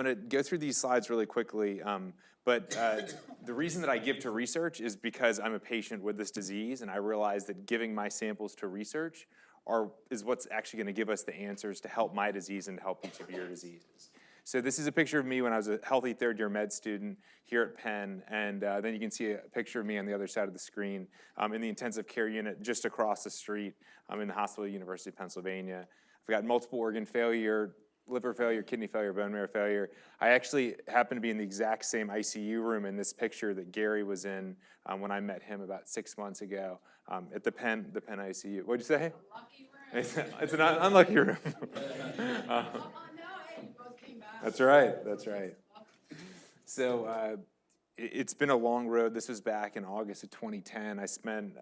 I'm going to go through these slides really quickly, but the reason that I give to research is because I'm a patient with this disease, and I realize that giving my samples to research is what's actually going to give us the answers to help my disease and to help each of your diseases. So this is a picture of me when I was a healthy third-year med student here at Penn, and then you can see a picture of me on the other side of the screen in the intensive care unit just across the street in the hospital at University of Pennsylvania. I've got multiple organ failure, liver failure, kidney failure, bone marrow failure. I actually happen to be in the exact same ICU room in this picture that Gary was in when I met him about 6 months ago at the Penn ICU. What'd you say? Lucky room. It's an unlucky room. That's right, that's right. So it's been a long road. This was back in August of 2010. I spent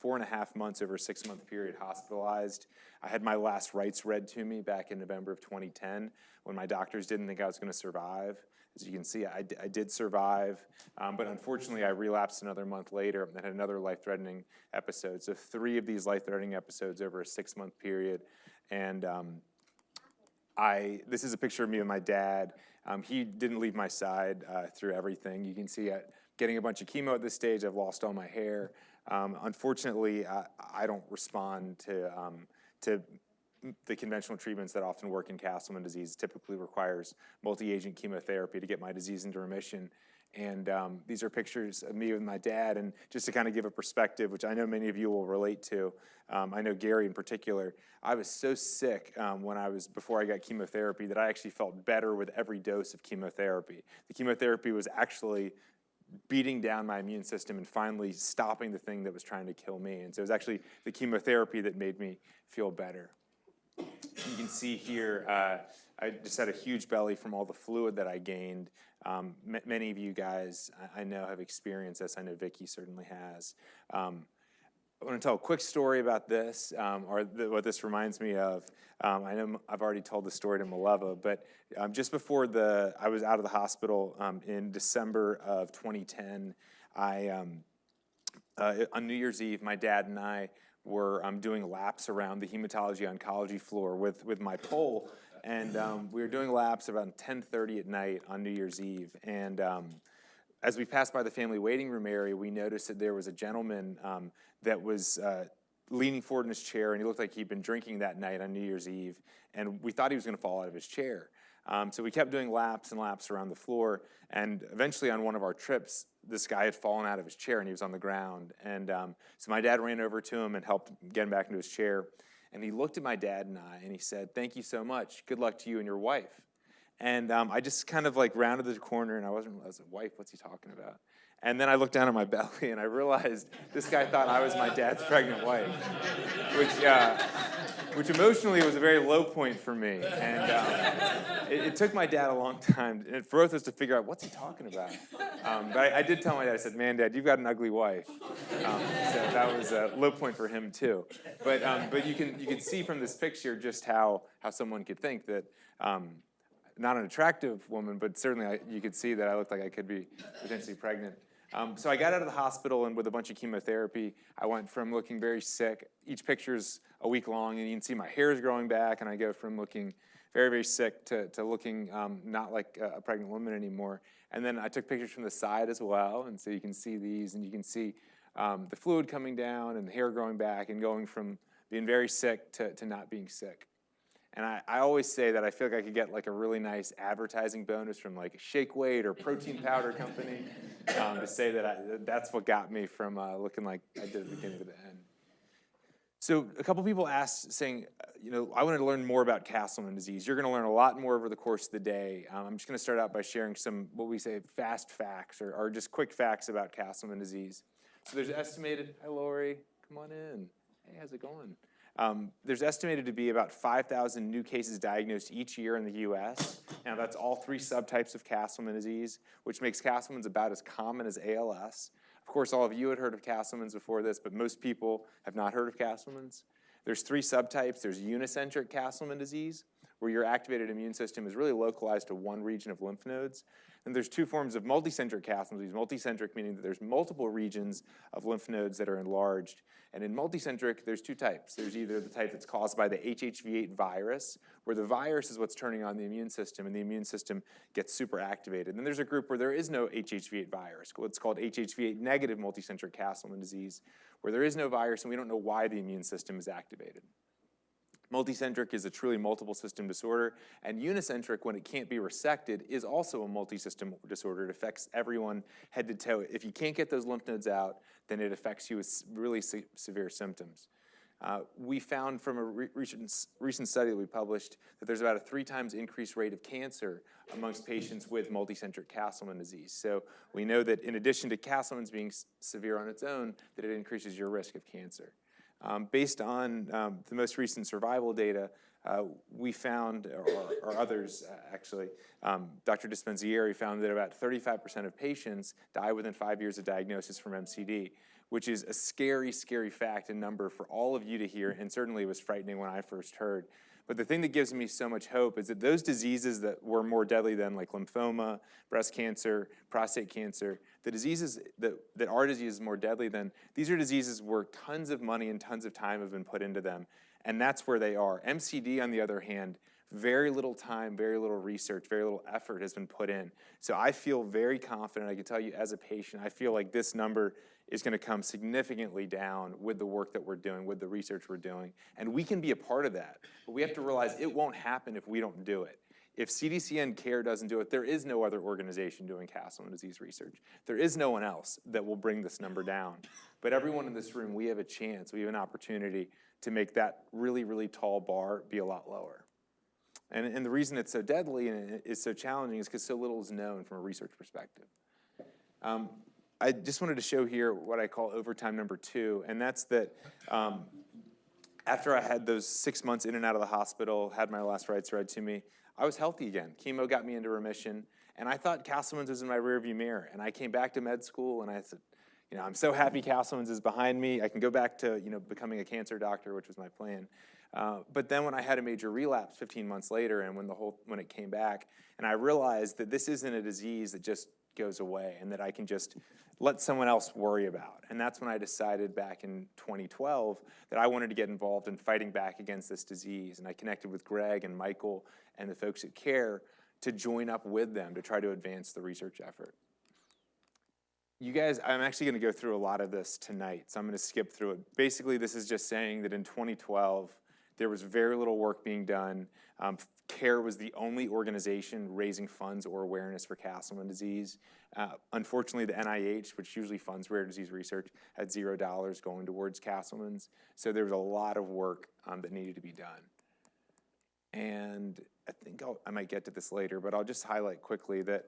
4.5 months over a 6-month period hospitalized. I had my last rites read to me back in November of 2010 when my doctors didn't think I was going to survive. As you can see, I did survive, but unfortunately I relapsed another month later and had another life-threatening episode. So 3 of these life-threatening episodes over a 6-month period. And this is a picture of me and my dad. He didn't leave my side through everything. You can see getting a bunch of chemo at this stage. I've lost all my hair. Unfortunately, I don't respond to the conventional treatments that often work in Castleman disease. It typically requires multi-agent chemotherapy to get my disease into remission. And these are pictures of me with my dad. And just to kind of give a perspective, which I know many of you will relate to, I know Gary in particular, I was so sick before I got chemotherapy that I actually felt better with every dose of chemotherapy. The chemotherapy was actually beating down my immune system and finally stopping the thing that was trying to kill me. And so it was actually the chemotherapy that made me feel better. You can see here, I just had a huge belly from all the fluid that I gained. Many of you guys I know have experienced this. I know Vicky certainly has. I want to tell a quick story about this, what this reminds me of. I know I've already told the story to Maleva, but just before I was out of the hospital in December of 2010, on New Year's Eve, my dad and I were doing laps around the hematology oncology floor with my pole, and we were doing laps around 10:30 at night on New Year's Eve, and as we passed by the family waiting room area, we noticed that there was a gentleman that was leaning forward in his chair, and he looked like he'd been drinking that night on New Year's Eve, and we thought he was going to fall out of his chair. So we kept doing laps and laps around the floor, and eventually on one of our trips, this guy had fallen out of his chair, and he was on the ground. And so my dad ran over to him and helped get him back into his chair, and he looked at my dad and I, and he said, "Thank you so much. Good luck to you and your wife." And I just kind of like rounded the corner, and I was like, "Wife, what's he talking about?" And then I looked down at my belly, and I realized this guy thought I was my dad's pregnant wife, which emotionally was a very low point for me. And it took my dad a long time, and for both of us to figure out, what's he talking about? But I did tell my dad, I said, "Man, Dad, you've got an ugly wife." So that was a low point for him, too. But you can see from this picture just how someone could think that, not an attractive woman, but certainly you could see that I looked like I could be potentially pregnant. So I got out of the hospital, and with a bunch of chemotherapy, I went from looking very sick. Each picture's a week long, and you can see my hair is growing back, and I go from looking very, very sick to looking not like a pregnant woman anymore. And then I took pictures from the side as well, and so you can see these, and you can see the fluid coming down and the hair growing back and going from being very sick to not being sick. And I always say that I feel like I could get like a really nice advertising bonus from like a Shake Weight or protein powder company to say that that's what got me from looking like I did at the beginning to the end. So a couple people asked, saying, I wanted to learn more about Castleman disease. You're going to learn a lot more over the course of the day. I'm just going to start out by sharing some, what we say, fast facts or just quick facts about Castleman disease. So there's estimated, hi Lori, come on in. Hey, how's it going? There's estimated to be about 5,000 new cases diagnosed each year in the U.S. Now, that's all 3 subtypes of Castleman disease, which makes Castleman's about as common as ALS. Of course, all of you had heard of Castleman's before this, but most people have not heard of Castleman's. There's 3 subtypes. There's unicentric Castleman disease, where your activated immune system is really localized to one region of lymph nodes. And there's two forms of multicentric Castleman disease. Multicentric meaning that there's multiple regions of lymph nodes that are enlarged. And in multicentric, there's two types. There's either the type that's caused by the HHV8 virus, where the virus is what's turning on the immune system, and the immune system gets super activated. And then there's a group where there is no HHV8 virus. It's called HHV8 negative multicentric Castleman disease, where there is no virus and we don't know why the immune system is activated. Multicentric is a truly multiple system disorder, and unicentric, when it can't be resected, is also a multi-system disorder. It affects everyone head to toe. If you can't get those lymph nodes out, then it affects you with really severe symptoms. We found from a recent study that we published that there's about a 3 times increased rate of cancer amongst patients with multicentric Castleman disease. So we know that in addition to Castleman's being severe on its own, that it increases your risk of cancer. Based on the most recent survival data, we found, or others actually, Dr. Dispenzieri found that about 35% of patients die within 5 years of diagnosis from MCD, which is a scary, scary fact and number for all of you to hear, and certainly it was frightening when I first heard. But the thing that gives me so much hope is that those diseases that were more deadly than, like lymphoma, breast cancer, prostate cancer, the diseases that our disease is more deadly than, these are diseases where tons of money and tons of time have been put into them, and that's where they are. MCD, on the other hand, very little time, very little research, very little effort has been put in. So I feel very confident. I can tell you as a patient, I feel like this number is going to come significantly down with the work that we're doing, with the research we're doing. And we can be a part of that. But we have to realize it won't happen if we don't do it. If CDC and CARE doesn't do it, there is no other organization doing Castleman disease research. There is no one else that will bring this number down. But everyone in this room, we have a chance, we have an opportunity to make that really, really tall bar be a lot lower. And the reason it's so deadly and it's so challenging is because so little is known from a research perspective. I just wanted to show here what I call overtime number 2, and that's that after I had those 6 months in and out of the hospital, had my last rites read to me, I was healthy again. Chemo got me into remission, and I thought Castleman's was in my rearview mirror. And I came back to med school, and I said, I'm so happy Castleman's is behind me. I can go back to becoming a cancer doctor, which was my plan. But then when I had a major relapse 15 months later, and when it came back, and I realized that this isn't a disease that just goes away and that I can just let someone else worry about. And that's when I decided back in 2012 that I wanted to get involved in fighting back against this disease. And I connected with Greg and Michael and the folks at CARE to join up with them to try to advance the research effort. You guys, I'm actually going to go through a lot of this tonight, so I'm going to skip through it. Basically, this is just saying that in 2012, there was very little work being done. CARE was the only organization raising funds or awareness for Castleman disease. Unfortunately, the NIH, which usually funds rare disease research, had $0 going towards Castleman's. So there was a lot of work that needed to be done. And I think I might get to this later, but I'll just highlight quickly that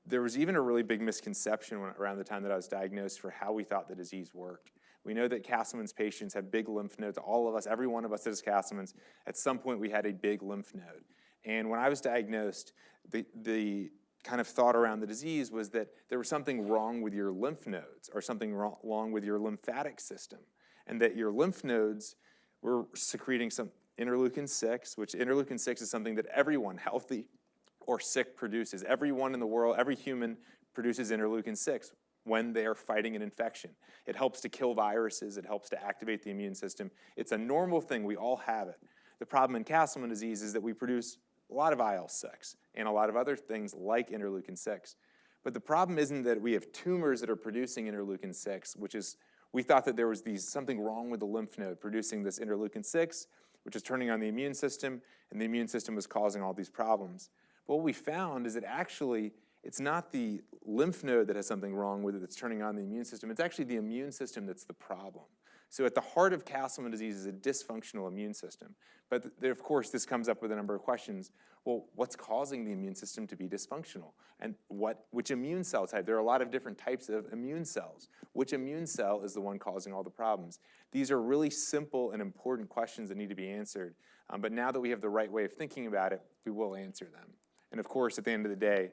there was even a really big misconception around the time that I was diagnosed for how we thought the disease worked. We know that Castleman's patients have big lymph nodes. All of us, every one of us that has Castleman's, at some point we had a big lymph node. And when I was diagnosed, the kind of thought around the disease was that there was something wrong with your lymph nodes or something wrong with your lymphatic system, and that your lymph nodes were secreting some interleukin-6, which interleukin-6 is something that everyone, healthy or sick, produces. Everyone in the world, every human produces interleukin-6 when they are fighting an infection. It helps to kill viruses. It helps to activate the immune system. It's a normal thing. We all have it. The problem in Castleman disease is that we produce a lot of IL-6 and a lot of other things like interleukin-6. But the problem isn't that we have tumors that are producing interleukin-6, which is, we thought that there was something wrong with the lymph node producing this interleukin-6, which is turning on the immune system, and the immune system was causing all these problems. But what we found is that actually, it's not the lymph node that has something wrong with it that's turning on the immune system. It's actually the immune system that's the problem. So at the heart of Castleman disease is a dysfunctional immune system. But of course, this comes up with a number of questions. Well, what's causing the immune system to be dysfunctional? And which immune cell type? There are a lot of different types of immune cells. Which immune cell is the one causing all the problems? These are really simple and important questions that need to be answered. But now that we have the right way of thinking about it, we will answer them. And of course, at the end of the day,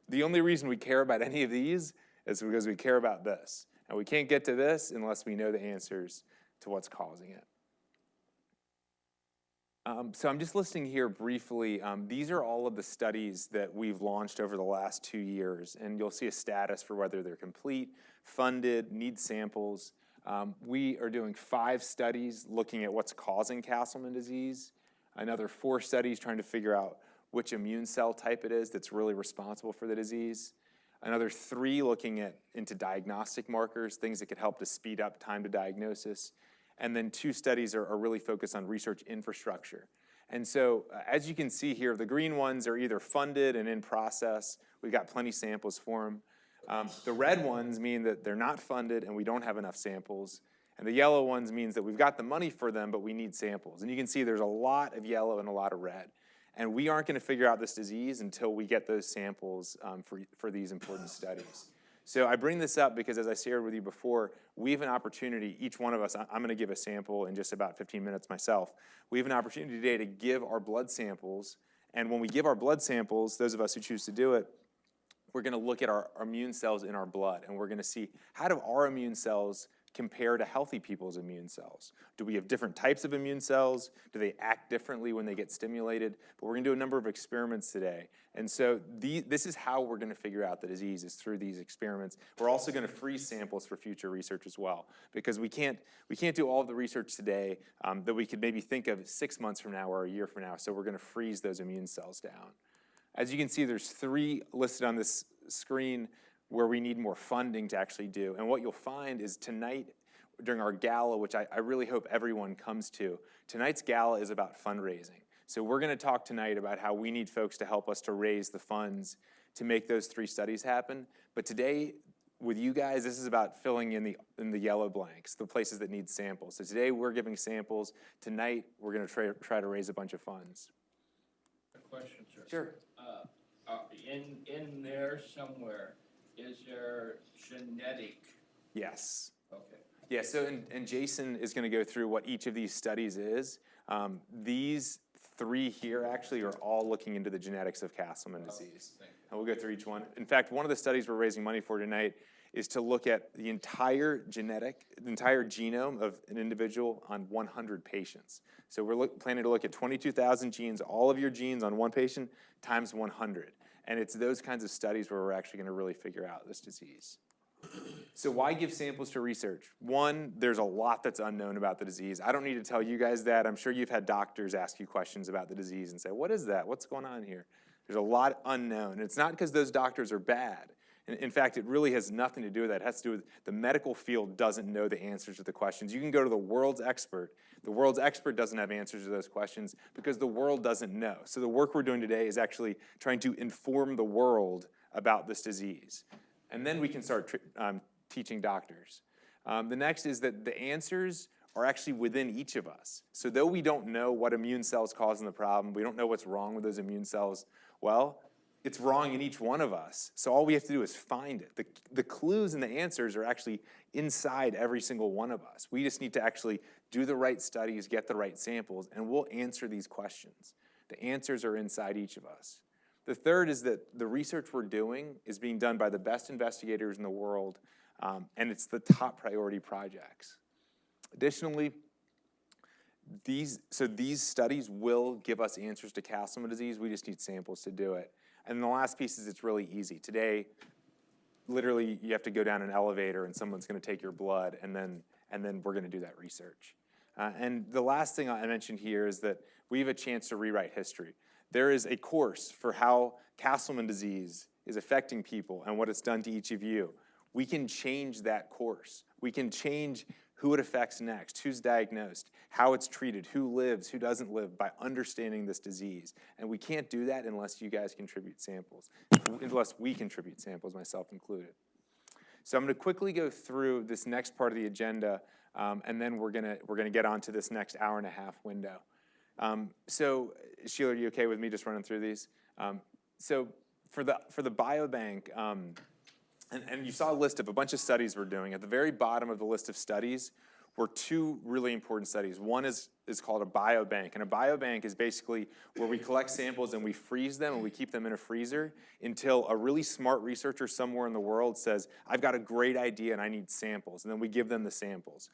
the only reason we care about any of these is because we care about this. And we can't get to this unless we know the answers to what's causing it. So I'm just listing here briefly. These are all of the studies that we've launched over the last 2 years, and you'll see a status for whether they're complete, funded, need samples. We are doing 5 studies looking at what's causing Castleman disease, another 4 studies trying to figure out which immune cell type it is that's really responsible for the disease, another 3 looking into diagnostic markers, things that could help to speed up time to diagnosis, and then 2 studies are really focused on research infrastructure. And so, as you can see here, the green ones are either funded and in process. We've got plenty samples for them. The red ones mean that they're not funded and we don't have enough samples. And the yellow ones means that we've got the money for them, but we need samples. And you can see there's a lot of yellow and a lot of red. And we aren't going to figure out this disease until we get those samples for these important studies. So I bring this up because, as I shared with you before, we have an opportunity, each one of us, I'm going to give a sample in just about 15 minutes myself. We have an opportunity today to give our blood samples, and when we give our blood samples, those of us who choose to do it, we're going to look at our immune cells in our blood, and we're going to see how do our immune cells compare to healthy people's immune cells. Do we have different types of immune cells? Do they act differently when they get stimulated? But we're going to do a number of experiments today. And so this is how we're going to figure out the disease, is through these experiments. We're also going to freeze samples for future research as well, because we can't do all of the research today that we could maybe think of 6 months from now or a year from now. So we're going to freeze those immune cells down. As you can see, there's 3 listed on this screen where we need more funding to actually do. And what you'll find is tonight, during our gala, which I really hope everyone comes to, tonight's gala is about fundraising. So we're going to talk tonight about how we need folks to help us to raise the funds to make those 3 studies happen. But today, with you guys, this is about filling in the yellow blanks, the places that need samples. So today we're giving samples. Tonight we're going to try to raise a bunch of funds. A question, sir. Sure. In there somewhere, is there genetic? Yes. Okay. Yeah, so, and Jason is going to go through what each of these studies is. These 3 here actually are all looking into the genetics of Castleman disease. And we'll go through each one. In fact, one of the studies we're raising money for tonight is to look at the entire genome of an individual on 100 patients. So we're planning to look at 22,000 genes, all of your genes on one patient times 100. And it's those kinds of studies where we're actually going to really figure out this disease. So why give samples to research? One, there's a lot that's unknown about the disease. I don't need to tell you guys that. I'm sure you've had doctors ask you questions about the disease and say, what is that? What's going on here? There's a lot unknown. And it's not because those doctors are bad. In fact, it really has nothing to do with that. It has to do with the medical field doesn't know the answers to the questions. You can go to the world's expert. The world's expert doesn't have answers to those questions because the world doesn't know. So the work we're doing today is actually trying to inform the world about this disease. And then we can start teaching doctors. The next is that the answers are actually within each of us. So though we don't know what immune cells causing the problem, we don't know what's wrong with those immune cells, well, it's wrong in each one of us. So all we have to do is find it. The clues and the answers are actually inside every single one of us. We just need to actually do the right studies, get the right samples, and we'll answer these questions. The answers are inside each of us. The third is that the research we're doing is being done by the best investigators in the world, and it's the top priority projects. Additionally, these studies will give us answers to Castleman disease. We just need samples to do it. And the last piece is it's really easy. Today, literally, you have to go down an elevator and someone's going to take your blood, and then we're going to do that research. And the last thing I mentioned here is that we have a chance to rewrite history. There is a course for how Castleman disease is affecting people and what it's done to each of you. We can change that course. We can change who it affects next, who's diagnosed, how it's treated, who lives, who doesn't live, by understanding this disease. And we can't do that unless you guys contribute samples, unless we contribute samples, myself included. So I'm going to quickly go through this next part of the agenda, and then we're gonna get on to this next hour-and-a-half window. So Sheila, are you okay with me just running through these? So for the biobank, and you saw a list of a bunch of studies we're doing. At the very bottom of the list of studies, were two really important studies. One is called a biobank, and a biobank is basically where we collect samples and we freeze them and we keep them in a freezer until a really smart researcher somewhere in the world says, I've got a great idea and I need samples, and then we give them the samples.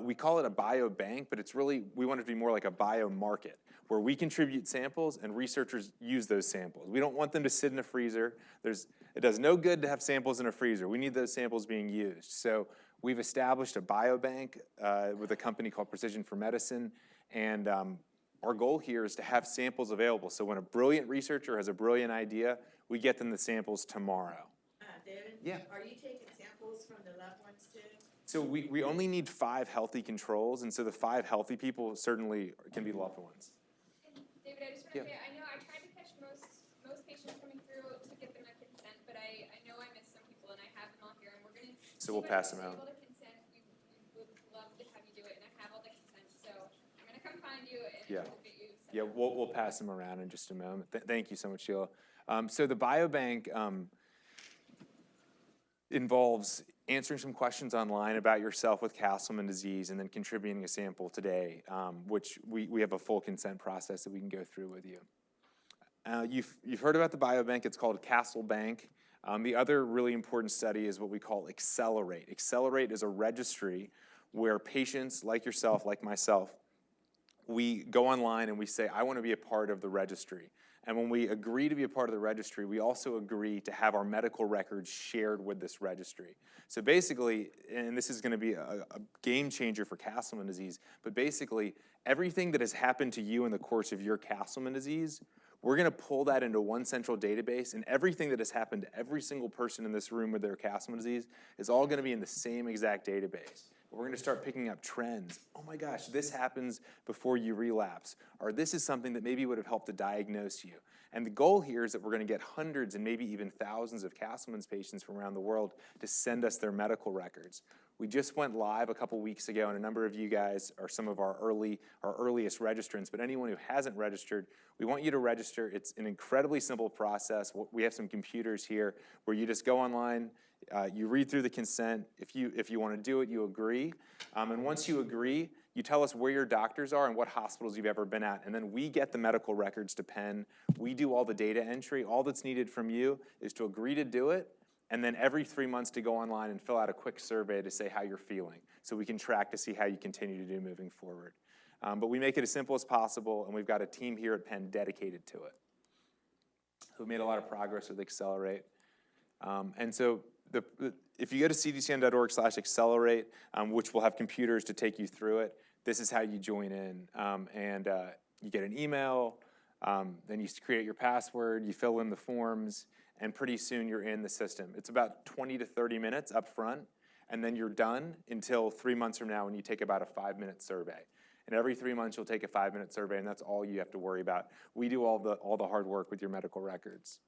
We call it a biobank, but it's really, we want it to be more like a biomarket, where we contribute samples and researchers use those samples. We don't want them to sit in a freezer. It does no good to have samples in a freezer. We need those samples being used. So we've established a biobank with a company called Precision for Medicine, and our goal here is to have samples available. So when a brilliant researcher has a brilliant idea, we get them the samples tomorrow. David? Yeah. Are you taking samples from the loved ones too? So we only need 5 healthy controls, and so the 5 healthy people certainly can be loved ones. David, I just want to say, I know I tried to catch most patients coming through to get them at consent, but I know I missed some people, and I have them all here, and we're going to. So we'll pass them out. Able to consent, we would love to have you do it, and I have all the consent, so I'm going to come find you and Yeah. we'll get you. Yeah, we'll pass them around in just a moment. Thank you so much, Sheila. So the biobank involves answering some questions online about yourself with Castleman disease and then contributing a sample today, which we have a full consent process that we can go through with you. You've heard about the biobank. It's called Castle Bank. The other really important study is what we call Accelerate. Accelerate is a registry where patients like yourself, like myself, we go online and we say, I want to be a part of the registry. And when we agree to be a part of the registry, we also agree to have our medical records shared with this registry. So basically, and this is going to be a game changer for Castleman disease, but basically, everything that has happened to you in the course of your Castleman disease, we're going to pull that into one central database, and everything that has happened to every single person in this room with their Castleman disease is all going to be in the same exact database. We're going to start picking up trends. Oh my gosh, this happens before you relapse. Or this is something that maybe would have helped to diagnose you. And the goal here is that we're going to get hundreds and maybe even thousands of Castleman's patients from around the world to send us their medical records. We just went live a couple weeks ago, and a number of you guys are some of our earliest registrants, but anyone who hasn't registered, we want you to register. It's an incredibly simple process. We have some computers here where you just go online, you read through the consent. If you want to do it, you agree. And once you agree, you tell us where your doctors are and what hospitals you've ever been at. And then we get the medical records to Penn. We do all the data entry. All that's needed from you is to agree to do it, and then every 3 months to go online and fill out a quick survey to say how you're feeling, so we can track to see how you continue to do moving forward. But we make it as simple as possible, and we've got a team here at Penn dedicated to it. We've made a lot of progress with Accelerate. And so if you go to cdcn.org/accelerate, which will have computers to take you through it, this is how you join in. You get an email, then you create your password, you fill in the forms, and pretty soon you're in the system. It's about 20 to 30 minutes up front, and then you're done until 3 months from now when you take about a 5-minute survey. And every 3 months you'll take a 5-minute survey, and that's all you have to worry about. We do all the hard work with your medical records.